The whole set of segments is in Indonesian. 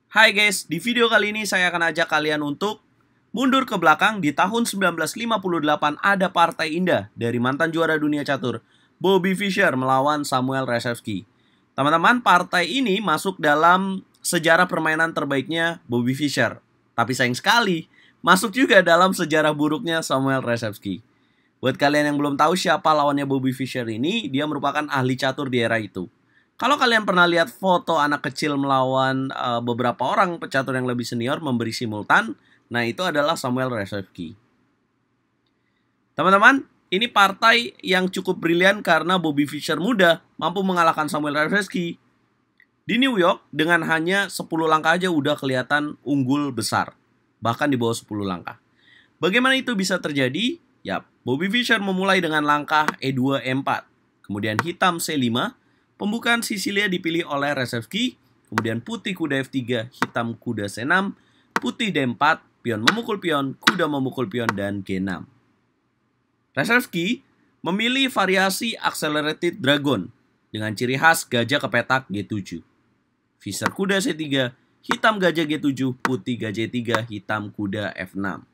Hai guys, di video kali ini saya akan ajak kalian untuk mundur ke belakang. Di tahun 1958 ada partai indah dari mantan juara dunia catur Bobby Fischer melawan Samuel Rzewski. Teman-teman, partai ini masuk dalam sejarah permainan terbaiknya Bobby Fischer. Tapi sayang sekali, masuk juga dalam sejarah buruknya Samuel Rzewski. Buat kalian yang belum tahu siapa lawannya Bobby Fischer ini, dia merupakan ahli catur di era itu. Kalau kalian pernah lihat foto anak kecil melawan beberapa orang pecatur yang lebih senior memberi simultan, nah itu adalah Samuel Rzewski. Teman-teman, ini partai yang cukup brilian karena Bobby Fischer muda mampu mengalahkan Samuel Rzewski. Di New York, dengan hanya 10 langkah aja udah kelihatan unggul besar. Bahkan di bawah 10 langkah. Bagaimana itu bisa terjadi? Ya, Bobby Fischer memulai dengan langkah E2, E4. Kemudian hitam C5. Pembukaan Sisilia dipilih oleh Rzewski, kemudian putih kuda F3, hitam kuda C6, putih D4, pion memukul pion, kuda memukul pion, dan G6. Rzewski memilih variasi Accelerated Dragon dengan ciri khas gajah kepetak G7. Fischer kuda C3, hitam gajah G7, putih gajah E3, hitam kuda F6.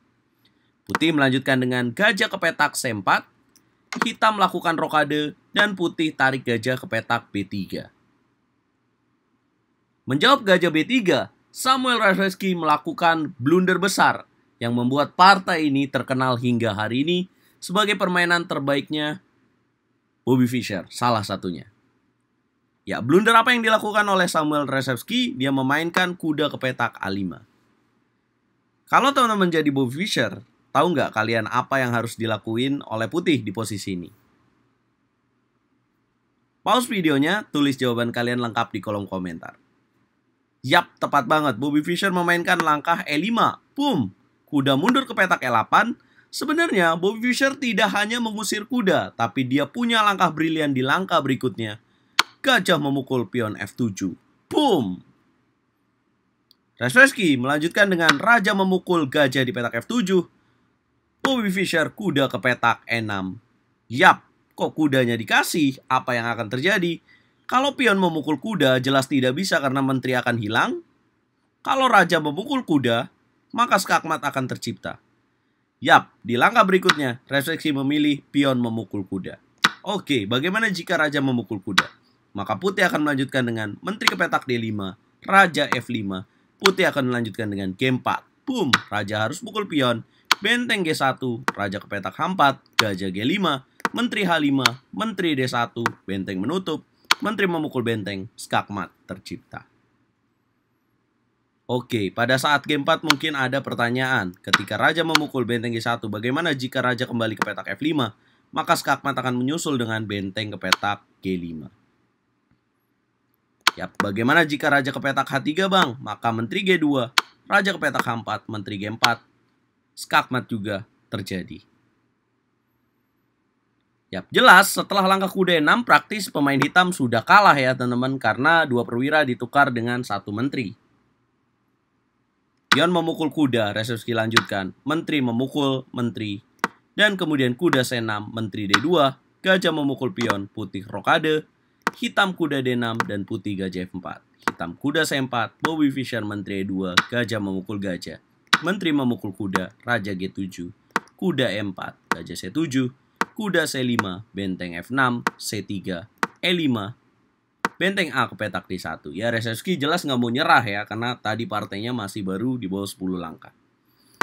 Putih melanjutkan dengan gajah kepetak C4, hitam lakukan rokade, dan putih tarik gajah ke petak B3. Menjawab gajah B3, Samuel Rzewski melakukan blunder besar yang membuat partai ini terkenal hingga hari ini sebagai permainan terbaiknya Bobby Fischer, salah satunya. Ya, blunder apa yang dilakukan oleh Samuel Rzewski? Dia memainkan kuda ke petak A5. Kalau teman-teman jadi Bobby Fischer, tahu nggak kalian apa yang harus dilakuin oleh putih di posisi ini? Pause videonya, tulis jawaban kalian lengkap di kolom komentar. Yap, tepat banget. Bobby Fischer memainkan langkah E5. Boom! Kuda mundur ke petak E8. Sebenarnya, Bobby Fischer tidak hanya mengusir kuda, tapi dia punya langkah brilian di langkah berikutnya. Gajah memukul pion F7. Boom! Rzewski melanjutkan dengan raja memukul gajah di petak F7. Bobby Fischer kuda ke petak E6. Yap, kok kudanya dikasih? Apa yang akan terjadi? Kalau pion memukul kuda, jelas tidak bisa karena menteri akan hilang. Kalau raja memukul kuda, maka skakmat akan tercipta. Yap, di langkah berikutnya, Rzewski memilih pion memukul kuda. Oke, bagaimana jika raja memukul kuda? Maka putih akan melanjutkan dengan menteri ke petak D5, raja F5. Putih akan melanjutkan dengan G4. Boom, raja harus pukul pion. Benteng G1, raja ke petak H4, gajah G5, menteri H5, menteri D1, benteng menutup, menteri memukul benteng, skakmat tercipta. Oke, pada saat G4 mungkin ada pertanyaan. Ketika raja memukul benteng G1, bagaimana jika raja kembali ke petak F5? Maka skakmat akan menyusul dengan benteng ke petak G5. Yap, bagaimana jika raja ke petak H3 bang? Maka menteri G2, raja ke petak H4, menteri G4, skakmat juga terjadi. Yap, jelas setelah langkah kuda 6 praktis pemain hitam sudah kalah ya teman-teman karena 2 perwira ditukar dengan 1 menteri. Pion memukul kuda, Rzewski lanjutkan, menteri memukul menteri, dan kemudian kuda C6, menteri D2, gajah memukul pion, putih rokade, hitam kuda D6, dan putih gajah F4. Hitam kuda C4, Bobby Fischer menteri E2, gajah memukul gajah, menteri memukul kuda, raja G7, kuda E4, gajah C7, kuda C5, benteng F6, C3, E5, benteng A ke petak D1. Ya, Rzewski jelas nggak mau nyerah ya, karena tadi partainya masih baru di bawah 10 langkah.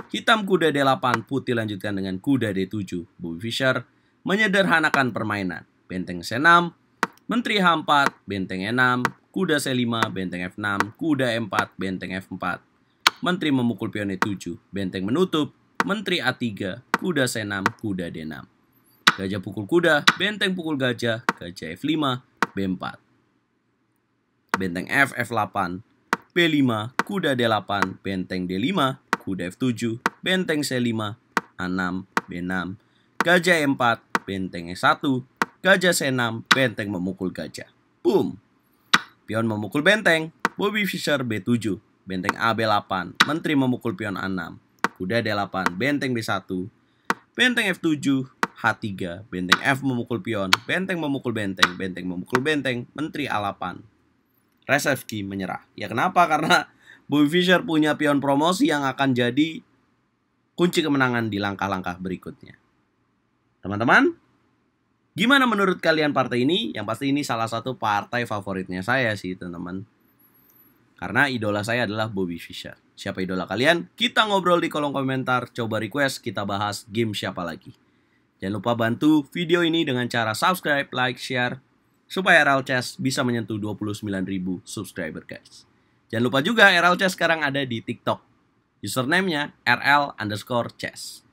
Hitam kuda D8, putih lanjutkan dengan kuda D7. Bobby Fischer menyederhanakan permainan. Benteng C6, menteri H4, benteng E6, kuda C5, benteng F6, kuda E4, benteng F4. Menteri memukul pion E7, benteng menutup, menteri A3, kuda C6, kuda D6. Gajah pukul kuda, benteng pukul gajah, gajah F5, B4. Benteng F, F8, B5, kuda D8, benteng D5, kuda F7, benteng C5, A6, B6, gajah E4, benteng E1, gajah C6, benteng memukul gajah. Boom! Pion memukul benteng, Bobby Fischer B7, benteng A, B8, menteri memukul pion A6, kuda D8, benteng B1, benteng F7, H3, benteng F memukul pion, benteng memukul benteng, benteng memukul benteng, menteri A8. Rzewski menyerah. Ya kenapa? Karena Bobby Fischer punya pion promosi yang akan jadi kunci kemenangan di langkah-langkah berikutnya. Teman-teman, gimana menurut kalian partai ini? Yang pasti ini salah satu partai favoritnya saya sih, teman-teman. Karena idola saya adalah Bobby Fischer. Siapa idola kalian? Kita ngobrol di kolom komentar. Coba request, kita bahas game siapa lagi. Jangan lupa bantu video ini dengan cara subscribe, like, share, supaya RL Chess bisa menyentuh 29.000 subscriber, guys. Jangan lupa juga RL Chess sekarang ada di TikTok. Username-nya RL_Chess.